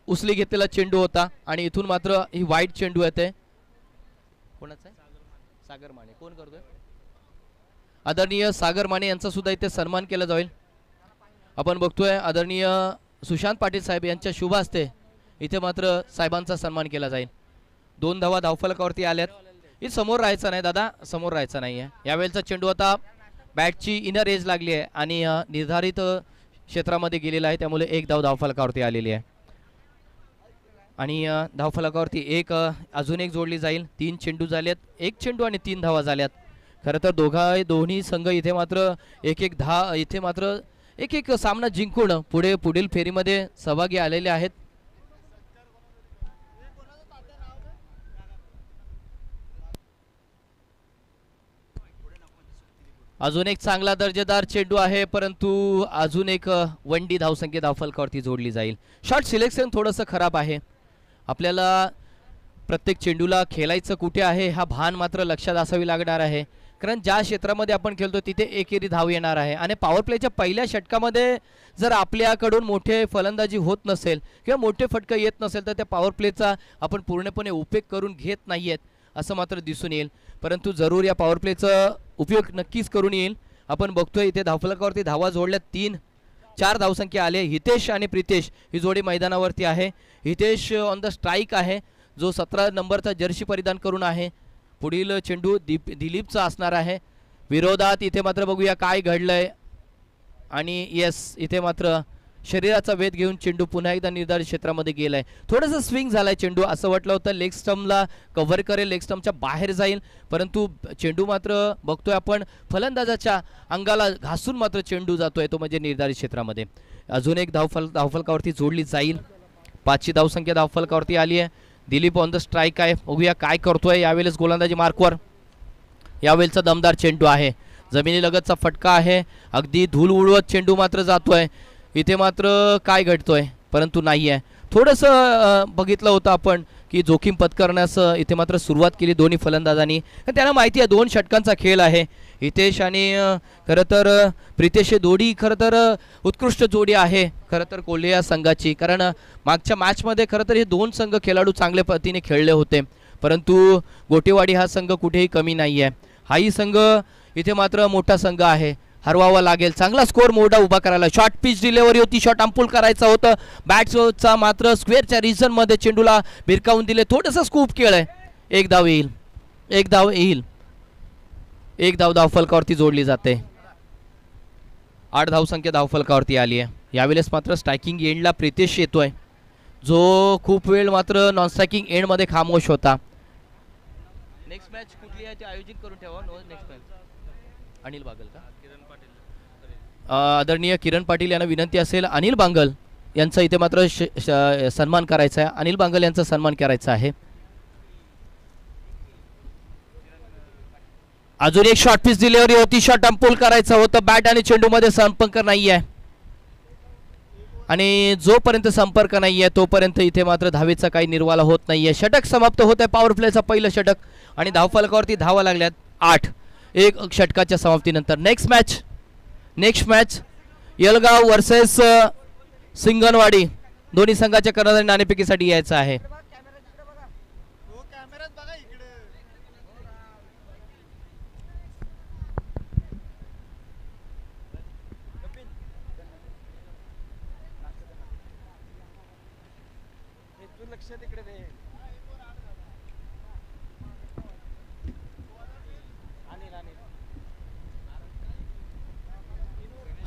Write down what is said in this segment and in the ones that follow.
उचली घेतलेला चेंडू होता आणि इथून मात्र ही वाईट चेंडू येते. कोणाचा आहे? सागर माने. कोण करतोय? आदरणीय सागर माने यांचा सुद्धा इथे सन्मान केला जाईल. आपण बघतोय आदरणीय सुशांत पाटील साहेब यांच्या शुभ हस्ते इथे मात्र साहेबांचा सन्मान केला जाईल. 2 धावा धावफलकावरती आल्यात. ही समोर राहायचं नाही दादा, समोर राहायचं नाही आहे. यावेळेचा चेंडू आता बॅटची इनर एज लागली आहे आणि निर्धारित क्षेत्रामध्ये गेलेला आहे, त्यामुळे 1 धाव धावफलकावरती आलेली आहे. आणि धावफलकावरती अजून एक जोडली जाईल. 3 चेंडू झालेत, 1 चेंडू आणि 3 धावा झाल्यात. खरं तर दोन्ही संघ इथे मात्र इथे मात्र एक सामना जिंकून पुढील फेरीमध्ये सहभागी आलेले आहेत. अजून एक चांगला दर्जेदार चेंडू आहे, परंतु अजून एक वनडी धावसंख्या धावफलकावरती जोडली जाईल. शॉट सिलेक्शन थोडंसं खराब आहे. आपल्याला प्रत्येक चेंडूला खेळायचं कुठे आहे हा भान मात्र लक्षात असावी लागणार आहे, कारण ज्या क्षेत्रामध्ये आपण खेळतो तिथे एकेरी धाव येणार आहे. आणि पॉवर प्लेच्या पहिल्या षटकामध्ये जर आपल्याकडून मोठे फलंदाजी होत नसेल किंवा मोठे फटका येत नसेल तर त्या पॉवर प्लेचा आपण पूर्णपणे उपयोग करून घेत नाहीयेत असं मात्र दिसून येईल. परंतु जरूर या पॉवर प्लेचा उपयोग नक्कीच करून येईल. आपण बघतोय इथे धावफलकावरती धावा जोडल्या, 3-4 धावसंख्या आले. हितेश आणि प्रितेश ही जोडी मैदानावरती आहे. हितेश ऑन द स्ट्राईक आहे, जो 17 नंबरचा जर्सी परिधान करून आहे. पुढील चेंडू दिलीपचा असणार आहे. विरोधात इथे मात्र बघूया काय घडलंय. आणि येस, इथे मात्र शरीराचा वेध घेऊन चेंडू पुन्हा एकदा निर्धारित क्षेत्रामध्ये गेलाय. थोडंसं स्विंग झालाय चेंडू. असं वाटलं होतं लेग स्टम्पला कव्हर करेल, लेग स्टम्पच्या बाहेर जाईल, परंतु चेंडू मात्र बघतोय आपण फलंदाजाच्या अंगाला घासून मात्र चेंडू जातोय, तो म्हणजे निर्धारित क्षेत्रामध्ये. अजून एक धावफलकावरती जोडली जाईल. 5ची धावसंख्या धावफलकावरती आली आहे. दिलीप ऑन द स्ट्राईक आहे. बघूया काय करतोय. यावेळेस गोलंदाजी मार्कवर. यावेळेचा दमदार चेंडू आहे, जमिनीलगतचा फटका आहे. अगदी धूल उडवत चेंडू मात्र जातोय. इथे मात्र काय घडतोय, परंतु नाही आहे. थोडंसं बघितलं होतं आपण की जोखीम पत्करण्यास इथे मात्र सुरुवात केली दोन्ही फलंदाजांनी. त्यांना माहिती आहे 2 षटकांचा खेळ आहे. हितेश आणि खरं तर प्रितेश जोडी खरं तर उत्कृष्ट जोडी आहे खरं तर कोल्हे या संघाची, कारण मागच्या मॅचमध्ये खरं तर हे 2 संघ खेळाडू चांगल्या पद्धतीने खेळले होते, परंतु गोटेवाडी हा संघ कुठेही कमी नाही आहे. हाही संघ इथे मात्र मोठा संघ आहे, हरवावा लागेल. चांगला स्कोर मोठा उभा करायला. शॉर्ट पिच डिलिव्हरी होती, शॉट अंपुल करायचं होतं. बॅट्सचा मात्र स्क्वेअरच्या रिजन मध्ये चेंडूला भिरकावून दिले. थोडंसं स्कूप खेळ आहे. 1 धाव येईल, 1 धाव येईल. 1 धाव धावफलकावरती जोडली जाते. 8 धावसंख्या धावफलकावरती आली आहे. यावेळेस मात्र स्ट्रायकिंग एंडला प्रितेश येतोय, जो खूप वेळ मात्र नॉन स्ट्रायकिंग एंड मध्ये खामोश होता. नेक्स्ट मॅच कुठली आहे ते आयोजित करून ठेवा. नेक्स्ट मॅच अनिल बागल का? आदरणीय किरण पाटील यांना विनंती असेल, अनिल बांगल यांचा इथे मात्र सन्मान करायचा आहे. अनिल बांगल यांचा सन्मान करायचा आहे. अजून एक शॉर्ट पिच डिलिव्हरी होती, शॉट अंपुल करायचा होता. बॅट आणि चेंडू मध्ये संपर्क नाही आहे आणि जोपर्यंत संपर्क नाही आहे तोपर्यंत इथे मात्र धावेचा काही निर्वाला होत नाहीये. षटक समाप्त होत आहे. पॉवर प्लेचा पहिलं षटक आणि धावफलकावरती धावा लागल्यात 8 एक षटकाच्या समाप्तीनंतर. Next match Yelgaon versus Singanwadi. दोन्ही संघाच्या कर्णधार नाणेफेकीसाठी यायचं आहे.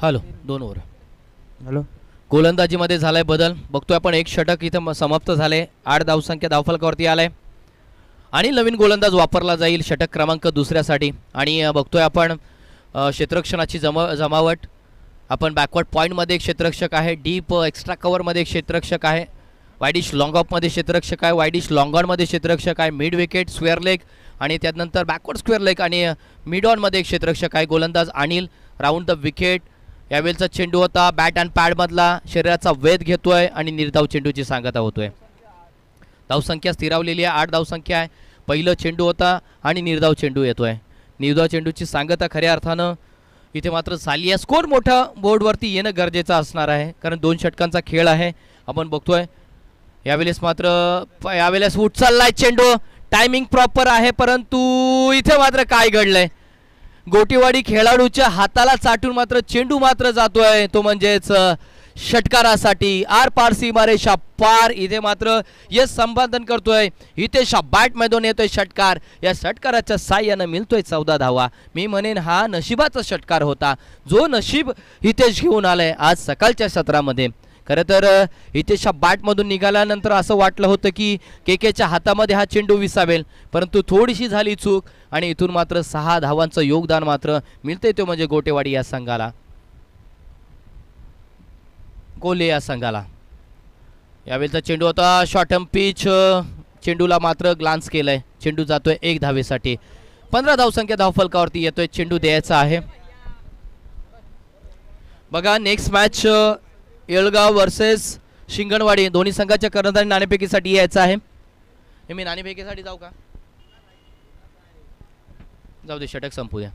Hello, 2 over. हॅलो, गोलंदाजीमध्ये झालाय बदल. बघतोय आपण एक षटक इथं समाप्त झाले. 8 धावसंख्या धावफलकावरती आलाय आणि नवीन गोलंदाज वापरला जाईल षटक क्रमांक 2ऱ्यासाठी. आणि बघतोय आपण क्षेत्ररक्षणाची जमावट. आपण बॅकवर्ड पॉईंटमध्ये एक क्षेत्ररक्षक आहे, डीप एक्स्ट्रा कव्हरमध्ये एक क्षेत्ररक्षक आहे, वाईडिश लॉंग ऑफमध्ये क्षेत्ररक्षक आहे, वाईडिश लॉंग ऑनमध्ये क्षेत्ररक्षक आहे, मिड विकेट, स्क्वेअर लेग आणि त्यानंतर बॅकवर्ड स्क्वेअर लेग आणि मिड ऑनमध्ये एक क्षेत्ररक्षक आहे. गोलंदाज अनिल राऊंड द विकेट. यावेळेचा चेंडू होता बॅट अँड पॅडमधला, शरीराचा वेध घेतोय आणि निर्धाव चेंडूची सांगता होतोय. धावसंख्या स्थिरावलेली आहे, 8 धावसंख्या आहे. पहिलं चेंडू होता आणि निर्धाव चेंडू येतोय. निर्धाव चेंडूची सांगता खऱ्या अर्थानं इथे मात्र झाली आहे. स्कोर मोठा बोर्डवरती येणं गरजेचं असणार आहे, कारण 2 षटकांचा खेळ आहे. आपण बघतोय यावेळेस मात्र यावेळेस उचललाय चेंडू, टायमिंग प्रॉपर आहे, परंतु इथे मात्र काय घडलंय, गोटीवाडी खेळाडूच्या हाताला चाटून मात्र चेंडू मात्र जातोय, तो म्हणजेच षटकारासाठी आर पार सीमारेषा पार. इथे मात्र यश संपादन करतोय हितेश, बॅट मधून येतोय षटकार, या षटकाराच्या साह्यानं मिळतोय 14 धावा. मी म्हणेन हा नशिबाचा षटकार होता, जो नशीब हितेश घेऊन आलाय आज सकाळच्या सत्रामध्ये. खरं तर हितेशच्या बॅटमधून निघाल्यानंतर असं वाटलं होतं की केकेच्या हातामध्ये हा चेंडू विसावेल, परंतु थोडीशी झाली चूक आणि इथून मात्र 6 धावांचं योगदान मात्र मिळतंय, तो म्हणजे गोटेवाडी या संघाला, कोल्हे या संघाला. यावेळेचा चेंडू होता शॉर्टम पिच, चेंडूला मात्र ग्लान्स केलंय, चेंडू जातोय 1 धावेसाठी. 15 धावसंख्या धावफलकावरती येतोय, चेंडू द्यायचा आहे. बघा नेक्स्ट मॅच येळगाव वर्सेस शिंगणवाडी, दोन्ही संघाच्या कर्णधार नाणेफेकीसाठी यायचं आहे. मी नाणेफेकीसाठी जाऊ का, जाऊ दे, षटक संपू द्या.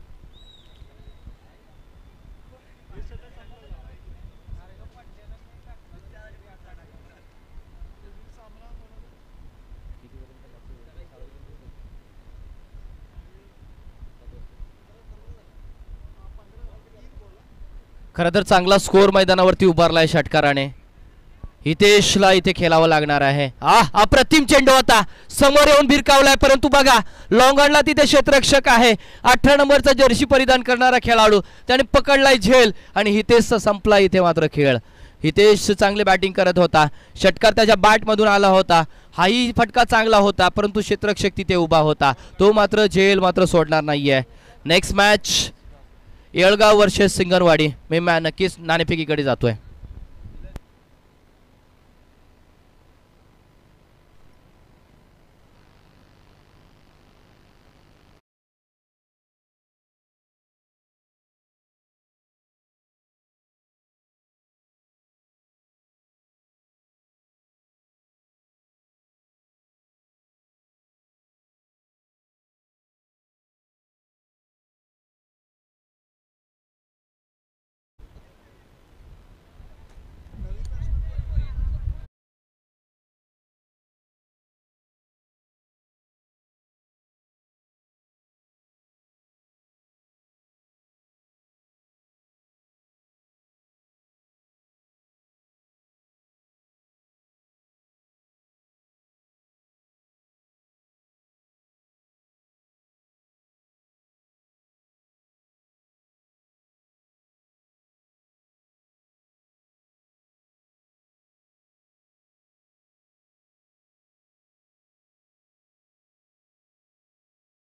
खरं तर चांगला स्कोर मैदानावरती उभारलाय षटकाराने, हितेशला इथे खेळावं लागणार आहे. अप्रतिम चेंडू होता, समोर येऊन भिरकावलाय, परंतु बघा लॉंगॉनला तिथे क्षेत्ररक्षक आहे, 18 नंबरचा जर्सी परिधान करणारा खेळाडू, त्याने पकडलाय झेल आणि हितेशचा संपला इथे मात्र खेळ. हितेश चांगले बॅटिंग करत होता, षटकार त्याच्या बॅटमधून आला होता, हाही फटका चांगला होता, परंतु क्षेत्ररक्षक तिथे उभा होता, तो मात्र झेल मात्र सोडणार नाहीये. नेक्स्ट मॅच येळगाव वर्सेस सिंगणवाडी, मी नक्कीच नाणेफेकीकडे जातोय.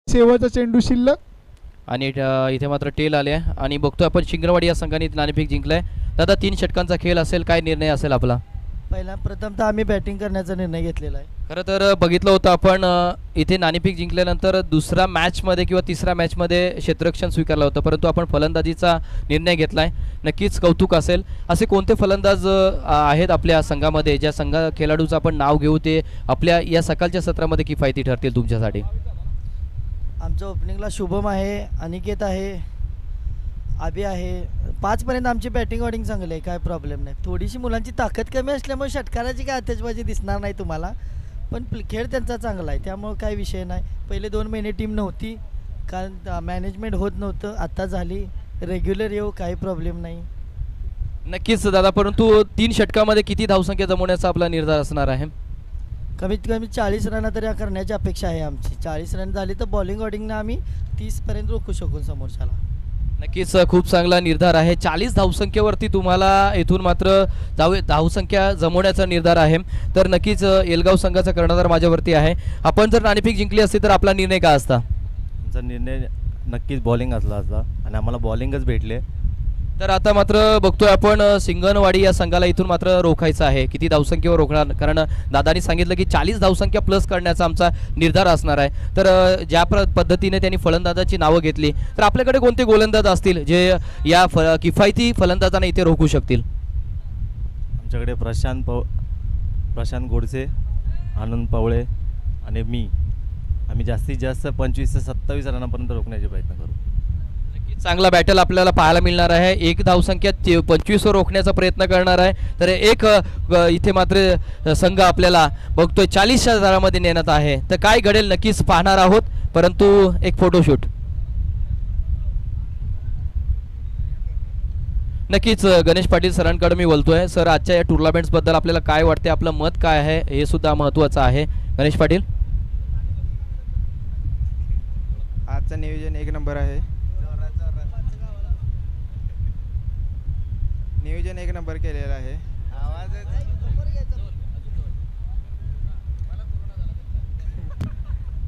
शेवटचा चेंडू शिल्लक आणि इथे मात्र टेल आले आणि बघतोय आपण शिंगणवाडी या संघाने नाणेफेक जिंकलाय. दादा 3 षटकांचा खेळ असेल, काय निर्णय असेल आपला? प्रथमतः आम्ही बॅटिंग करण्याचा निर्णय घेतलेला आहे. खरं तर बघितलं होतं आपण इथे नाणेफेक जिंकल्यानंतर दुसऱ्या मॅचमध्ये किंवा तिसऱ्या मॅचमध्ये क्षेत्ररक्षण स्वीकारलं होतं, परंतु आपण फलंदाजीचा निर्णय घेतलाय, नक्कीच कौतुक असेल. असे कोणते फलंदाज आहेत आपल्या संघामध्ये ज्या खेळाडूचं आपण नाव घेऊ ते आपल्या या सकाळच्या सत्रामध्ये किफायती ठरतील तुमच्यासाठी? आमच्या ओपनिंगला शुभम आहे, अनिकेत आहे, आबी आहे. 5 पर्यंत आमची बॅटिंग ऑर्डिंग चांगली आहे, काय प्रॉब्लेम नाही. थोडीशी मुलांची ताकद कमी असल्यामुळे षटकाराची काय आतषबाजी दिसणार नाही तुम्हाला, पण खेळ त्यांचा चांगला आहे, त्यामुळे काय विषय नाही. पहिले 2 महिने टीम नव्हती, कारण मॅनेजमेंट होत नव्हतं, आता झाली, रेग्युलर येऊ, काही प्रॉब्लेम नाही. नक्कीच दादा, परंतु 3 षटकामध्ये किती धावसंख्या जमवण्याचा आपला निर्धार असणार आहे? कमीत कमी 40 रन तरी करण्याची अपेक्षा आहे आमची. 40 रन झाली तर बॉलिंग ऑर्डिंगनं आम्ही 30 पर्यंत रोखू शकू समोरच्याला. नक्कीच खूप चांगला निर्धार आहे. 40 धावसंख्येवरती तुम्हाला इथून मात्र धावसंख्या जमवण्याचा निर्धार आहे, तर नक्कीच येलगाव संघाचा कर्णधार माझ्यावरती आहे. आपण जर नाणेफेक जिंकली असती तर आपला निर्णय काय असता? आमचा निर्णय नक्कीच बॉलिंग असला असता आणि आम्हाला बॉलिंगच भेटले. तर आता मात्र बघतोय आपण सिंगणवाडी या संघाला इथून मात्र रोखायचं आहे. किती धावसंख्येवर रोखणार? कारण दादानी सांगितलं की 40 धावसंख्या प्लस करण्याचा आमचा निर्धार असणार आहे. तर ज्या पद्धतीने त्यांनी फलंदाजाची नावं घेतली, तर आपल्याकडे कोणते गोलंदाज असतील जे या किफायती फलंदाजांना इथे रोखू शकतील? आमच्याकडे प्रशांत गोडसे, आनंद पवळे आणि मी, आम्ही जास्तीत जास्त 25 ते 27 रनापर्यंत रोखण्याचे प्रयत्न करू. चांगला बॅटल आपल्याला पाहायला मिळणार आहे. एक धावसंख्या 25 वर रोखण्याचा प्रयत्न करणार आहे, तर एक इथे मात्र संघ आपल्याला बघतोय 40च्या दरामध्ये नेण्यात आहे. तर काय घडेल नक्कीच पाहणार आहोत, परंतु एक फोटोशूट नक्कीच गणेश पाटील सरांकडे मी बोलतोय. सर, आजच्या या टुर्नामेंट्सबद्दल आपल्याला काय वाटते, आपलं मत काय आहे हे सुद्धा महत्त्वाचं आहे. गणेश पाटील, आजचं नियोजन एक नंबर आहे. नियोजन एक नंबर केलेलं आहे.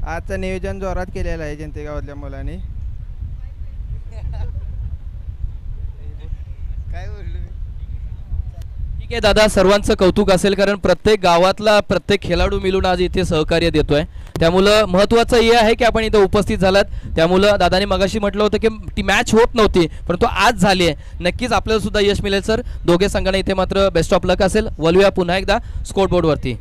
आजचं नियोजन जोरात केलेलं आहे जनते गावातल्या मुलांनी. काय बोललो ठीक आहे दादा, सर्वांचं कौतुक असेल, कारण प्रत्येक गावातला प्रत्येक खेळाडू मिळून आज इथे सहकार्य देतोय. त्यामुळं महत्त्वाचं हे आहे की आपण इथं उपस्थित झालात. त्यामुळं दादानी मगाशी म्हटलं होतं की ती मॅच होत नव्हती, परंतु आज झाली आहे. नक्कीच आपल्याला सुद्धा यश मिळेल सर. दोघे संघांना इथे मात्र बेस्ट ऑफ लक असेल. वळूया पुन्हा एकदा स्कोर बोर्डवरती.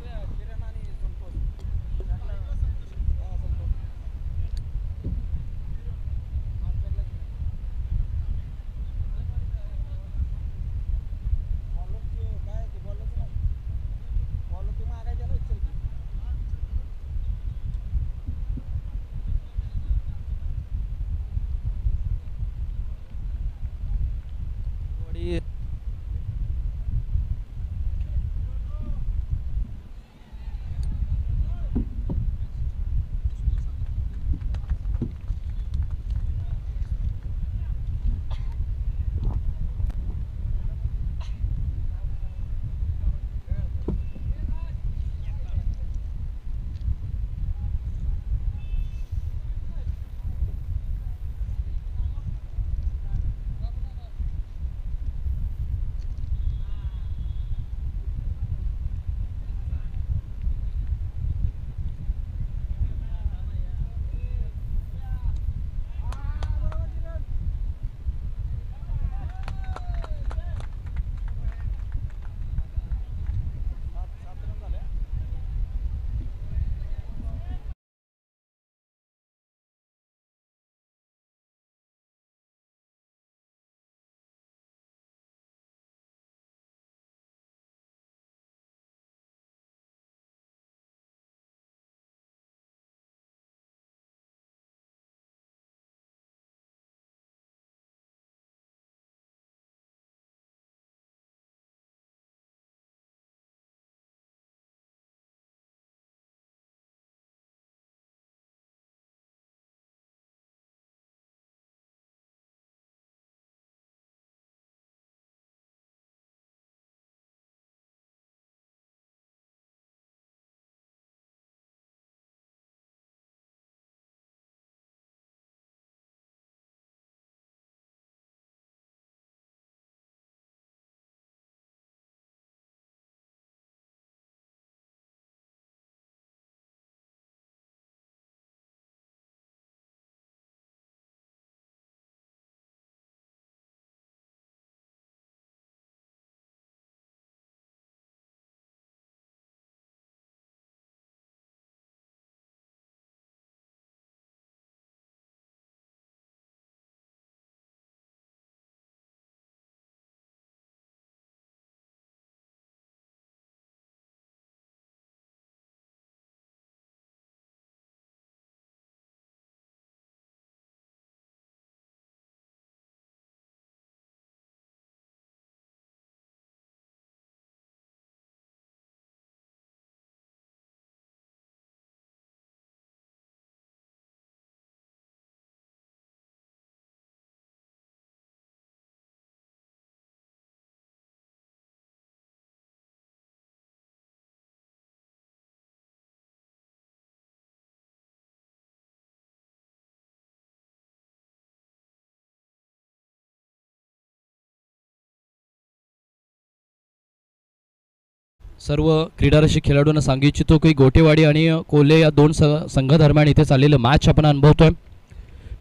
सर्व क्रीडारसिक खेळाडूंना सांगू इच्छितो की गोटेवाडी आणि कोल्हे या दोन संघदरम्यान इथे चाललेलं मॅच आपण अनुभवतोय.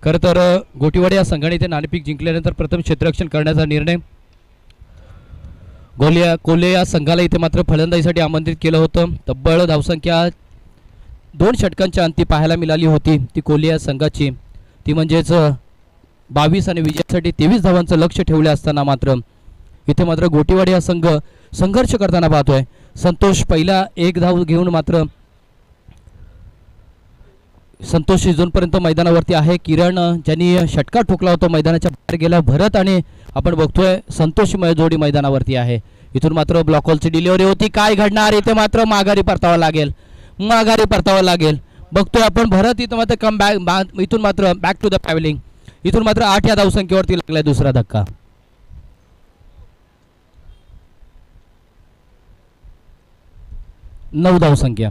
खरं तर गोटेवाडी या संघाने इथे नाणेफेक जिंकल्यानंतर प्रथम क्षेत्ररक्षण करण्याचा निर्णय कोल्हे या संघाला इथे मात्र फलंदाजीसाठी आमंत्रित केलं होतं. तब्बल धावसंख्या 2 षटकांच्या अंती पाहायला मिळाली होती ती कोल्हे या संघाची, ती म्हणजेच 22 आणि विजयासाठी 23 धावांचं लक्ष ठेवले असताना मात्र इथे मात्र गोटीवाडी हा संघ संघर्ष करताना पाहतोय. संतोष पहिला एक धाव घेऊन मात्र संतोष इजूनपर्यंत मैदानावरती आहे. किरण ज्यांनी षटकार ठोकला होता मैदानाच्या बाहेर गेला. भरत आणि आपण बघतोय संतोषमय जोडी मैदानावरती आहे. इथून मात्र ब्लॉकॉलची डिलिव्हरी होती. काय घडणार इथे मात्र माघारी परतावं लागेल. बघतोय आपण भरत इथं मात्र कम बॅक इथून मात्र बॅक टू द ट्रॅव्हलिंग. इथून मात्र 8 या धावसंख्येवरती लागलाय दुसरा धक्का. 9 धावसंख्या.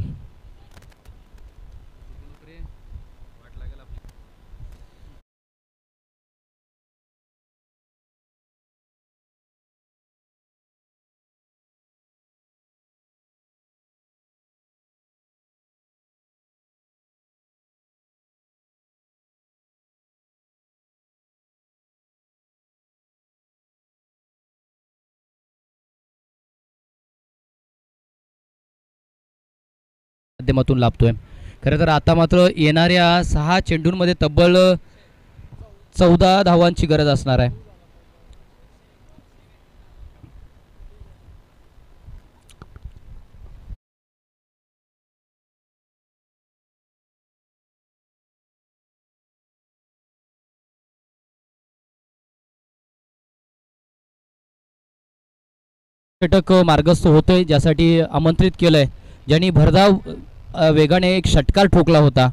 माध्यमातून लाभतोय. खरं तर आता मात्र येणाऱ्या 6 चेंडूंमध्ये तब्बल 14 धावांची गरज असणार आहे. षटक मार्गस्थ होतोय ज्यासाठी आमंत्रित केलंय. ज्यांनी भरधाव वेगाने एक षटकार ठोकला होता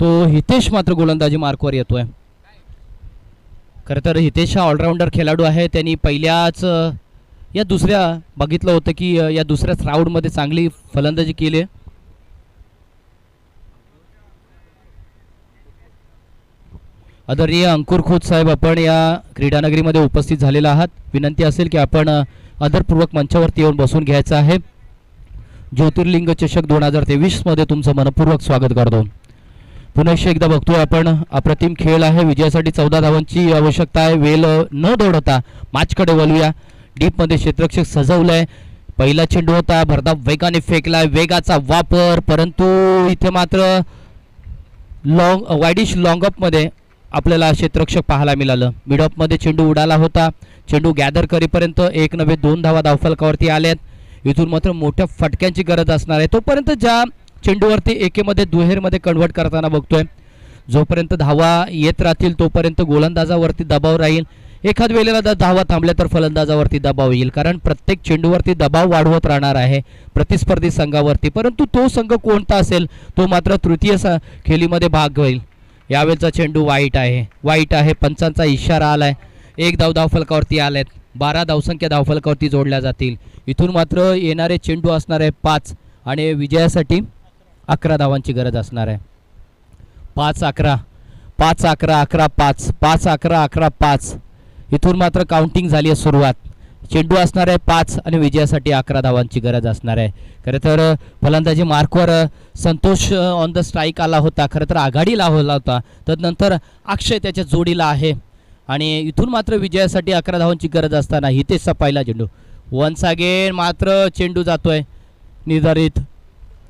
तो हितेश मात्र गोलंदाजी मार्कवर येतोय. खरं तर हितेश हा ऑलराऊंडर खेळाडू आहे. त्यांनी पहिल्याच या दुसऱ्या बघितलं होतं की या दुसऱ्याच राऊंडमध्ये चांगली फलंदाजी केली. आदरणीय अंकुर खोत साहेब आपण या क्रीडानगरीमध्ये उपस्थित झालेला आहात. विनंती असेल की आपण आदरपूर्वक मंचावरती येऊन बसून घ्यायचं आहे. ज्योतिर्लिंग चषक 2023 मध्ये तुमचं मनपूर्वक स्वागत करतो. पुन्हा एकदा बघतोय आपण अप्रतिम खेळ आहे. विजयासाठी 14 धावांची आवश्यकता आहे. वेल न दौडता मॅचकडे वळूया. डीपमध्ये क्षेत्ररक्षक सजवलंय. पहिला चेंडू होता भरधाव वेगाने फेकलाय. वेगाचा वापर परंतु इथे मात्र वाईडिश लॉंगअपमध्ये आपल्याला क्षेत्ररक्षक पाहायला मिळालं. मिडअपमध्ये चेंडू उडाला होता. चेंडू गॅदर करेपर्यंत 1 नव्हे 2 धावा धावफलकावरती आल्यात. इथून मात्र मोठ्या फटक्यांची गरज असणार आहे. तोपर्यंत ज्या चेंडूवरती एकेमध्ये दुहेरमध्ये कन्वर्ट करताना बघतोय. जोपर्यंत धावा येत राहतील तोपर्यंत गोलंदाजावरती दबाव राहील. एखाद वेळेला धावा थांबल्या तर फलंदाजावरती दबाव येईल. कारण प्रत्येक चेंडूवरती दबाव वाढवत राहणार आहे प्रतिस्पर्धी संघावरती. परंतु तो संघ कोणता असेल तो मात्र तृतीय खेळीमध्ये भाग घेईल. यावेळचा चेंडू वाईट आहे. पंचांचा इशारा आलाय. 1 धाव धावफलकावरती आलेत. 12 धावसंख्या धावफलकावरती जोडल्या जातील. इथून मात्र येणारे चेंडू असणार आहे 5 आणि विजयासाठी 11 धावांची गरज असणार आहे. 5-11 5-11 5 5-11 11 5. इथून मात्र काउंटिंग झाली आहे सुरुवात. चेंडू असणार आहे 5 आणि विजयासाठी 11 धावांची गरज असणार आहे. खरं तर फलंदाजी मार्कवर संतोष ऑन द स्ट्राईक आला होता. खरं तर आघाडीला होता. तदनंतर अक्षय त्याच्या जोडीला आहे आणि इथून मात्र विजयासाठी 11 धावांची गरज असताना हितेशचा पहिला चेंडू. वन्स अगेन मात्र चेंडू जातोय निर्धारित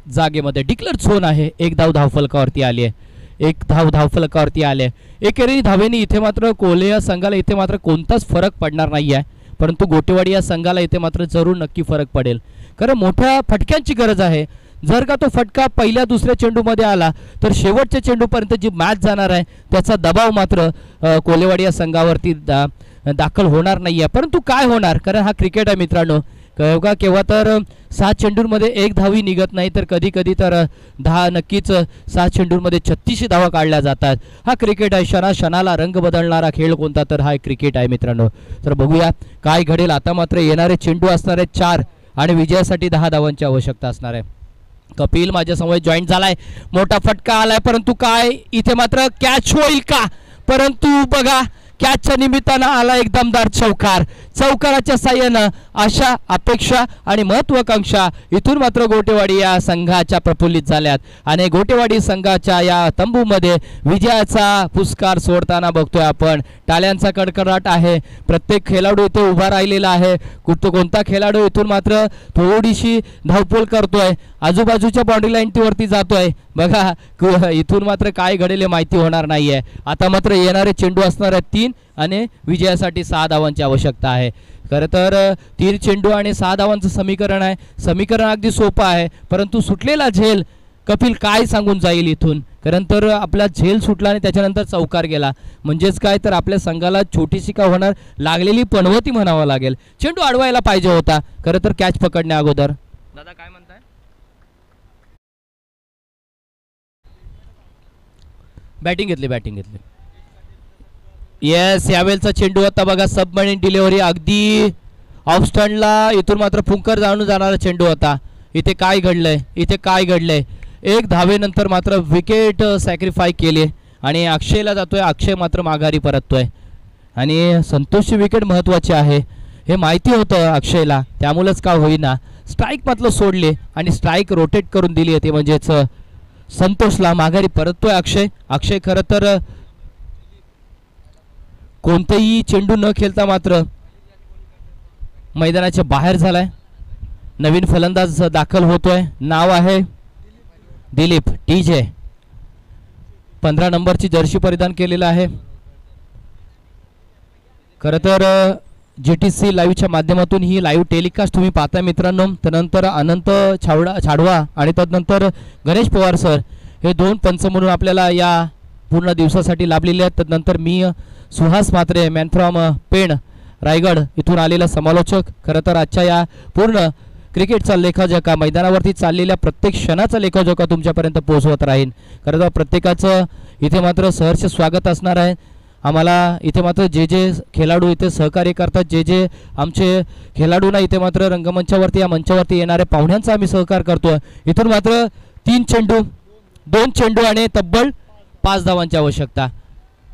जागेमध्ये. डिक्लेअर झोन आहे. 1 धाव धावफलकावरती आली आहे. 1 धाव धावफलकावरती आले. एकेरी धावेने इथे मात्र कोल्हे या संघाला इथे मात्र कोणताच फरक पडणार नाही आहे. परंतु गोटेवाडी या संघाला इथे मात्र जरूर नक्की फरक पडेल. कारण मोठ्या फटक्यांची गरज आहे. जर का तो फटका पहिल्या दुसऱ्या चेंडूमध्ये आला तर शेवटच्या चेंडूपर्यंत जी मॅच जाणार आहे त्याचा दबाव मात्र कोल्हेवाडी या संघावरती दाखल होणार नाही आहे. परंतु काय होणार, कारण हा क्रिकेट आहे मित्रांनो. केव्हा तर 7 चेंडूंमध्ये 1 धावी निघत नाही तर कधी कधी तर 10 नक्कीच 7 चेंडूंमध्ये 36 धावा काढल्या जातात. हा क्रिकेट आहे. क्षणाला रंग बदलणारा खेळ कोणता तर हा क्रिकेट आहे मित्रांनो. तर बघूया काय घडेल. आता मात्र येणारे चेंडू असणार आहेत 4 आणि विजयासाठी 10 धावांची आवश्यकता असणार आहे. कपिल माझ्यासमोर जॉईन झालाय. मोठा फटका आलाय परंतु काय इथे मात्र कॅच होईल का. परंतु बघा कॅचच्या निमित्तानं आला एक दमदार चौकार. चौकाराच्या साह्यानं आशा अपेक्षा आणि महत्वाकांक्षा इथून मात्र गोटेवाडी या संघाच्या प्रफुल्लित झाल्यात आणि गोटेवाडी संघाच्या या तंबूमध्ये विजयाचा पुरस्कार सोडताना बघतोय आपण. टाळ्यांचा कडकडाट आहे. प्रत्येक खेळाडू इथे उभा राहिलेला आहे. कोणता खेळाडू इथून मात्र थोडीशी धावपळ करतोय. आजूबाजूच्या बाउंड्री लाईनवरती जातोय. बघा इथून मात्र काय घडेल हे माहिती होणार नाहीये. आता मात्र येणारे चेंडू असणार आहेत 3 आणि विजयासाठी 6 धावांची आवश्यकता आहे. खरं तर 3 चेंडू आणि 6 धावांचं समीकरण आहे. समीकरण अगदी सोपं आहे, परंतु सुटलेला झेल कपिल काय सांगून जाईल इथून. कारण तर आपला झेल सुटला आणि त्याच्यानंतर चौकार गेला, म्हणजेच काय तर आपल्या संघाला छोटीशी का होणार लागलेली पणवती म्हणावं लागेल. चेंडू अडवायला पाहिजे होता खरं तर कॅच पकडण्या अगोदर. दादा काय म्हणताय? बॅटिंग घेतली. येस, यावेळेचा चेंडू आता बघा सबमरीन डिलिव्हरी अगदी ऑफ स्टंडला. इथून मात्र फुंकर जाणून जाणारा चेंडू होता. इथे काय घडलंय? 1 धावेनंतर मात्र विकेट सॅक्रिफाय केली आणि अक्षयला जातोय. अक्षय मात्र माघारी परततोय आणि संतोषची विकेट महत्त्वाची आहे हे माहिती होतं अक्षयला, त्यामुळेच का होईना स्ट्राईक मात्र सोडले आणि स्ट्राईक रोटेट करून दिली होती, म्हणजेच संतोषला माघारी परततोय अक्षय. खरं तर कोणतेही चेंडू न खेळता मात्र मैदानाच्या बाहेर झालाय. नवीन फलंदाज दाखल होतोय, नाव आहे दिलीप TJ. 15 नंबरची जर्सी परिधान केलेला आहे. खरं तर GTC लाईव्हच्या माध्यमातून ही लाईव्ह टेलिकास्ट तुम्ही पाहता मित्रांनो. त्यानंतर अनंत छाडवा आणि त्यानंतर गणेश पवार सर हे 2 पंच म्हणून आपल्याला या पूर्ण दिवसासाठी लाभलेले आहेत. त्यानंतर मी सुहास म्हात्रे मॅन फ्रॉम पेण रायगड इथून आलेला समालोचक. खरं तर आजच्या या पूर्ण क्रिकेटचा लेखाजोखा मैदानावरती चाललेल्या प्रत्येक क्षणाचा लेखाजोखा तुमच्यापर्यंत पोहोचवत राहीन. खरं तर प्रत्येकाचं इथे मात्र सहर्ष स्वागत असणार आहे. आम्हाला इथे मात्र जे खेळाडू इथे सहकार्य करतात, जे आमचे खेळाडूंना इथे मात्र रंगमंचावरती या मंचावरती येणाऱ्या पाहुण्यांचा आम्ही सहकार करतो. इथून मात्र 3 चेंडू 2 चेंडू आणि तब्बल 5 धावांची आवश्यकता.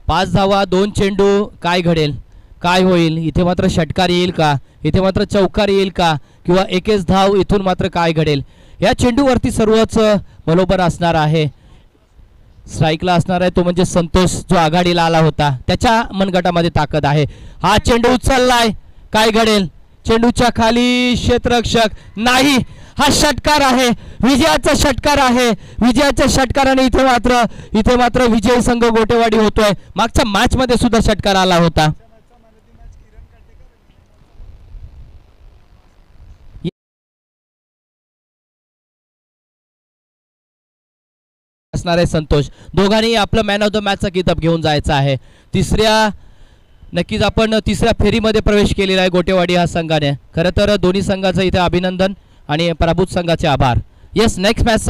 5 धावा 2 चेंडू. काय घडेल, काय होईल? इथे मात्र षटकार येईल का? इथे मात्र चौकार येईल का? किंवा 1 धाव? इथून मात्र काय घडेल? या चेंडूवरती सर्वच बरोबर असणार आहे. स्ट्राईकला असणार आहे तो म्हणजे संतोष, जो आघाडीला आला होता, त्याच्या मनगटामध्ये ताकद आहे. हा चेंडू उचललाय, काय घडेल? चेंडूच्या खाली क्षेत्ररक्षक नाही. हा षटकार आहे, विजयाचा षटकार आहे. विजयाच्या षटकाराने इथे मात्र विजय संघ गोटेवाडी होतोय. मागच्या मॅच मध्ये सुद्धा षटकार आला होता. असणार आहे संतोष. दोघांनी आपलं मॅन ऑफ द मॅचचा किताब घेऊन जायचा आहे. नक्कीच आपण तिसऱ्या फेरीमध्ये प्रवेश केलेला आहे गोटेवाडी हा संघाने. खरं तर दोन्ही संघाचं इथे अभिनंदन आणि पराभूत संघाचे आभार. Yes, next match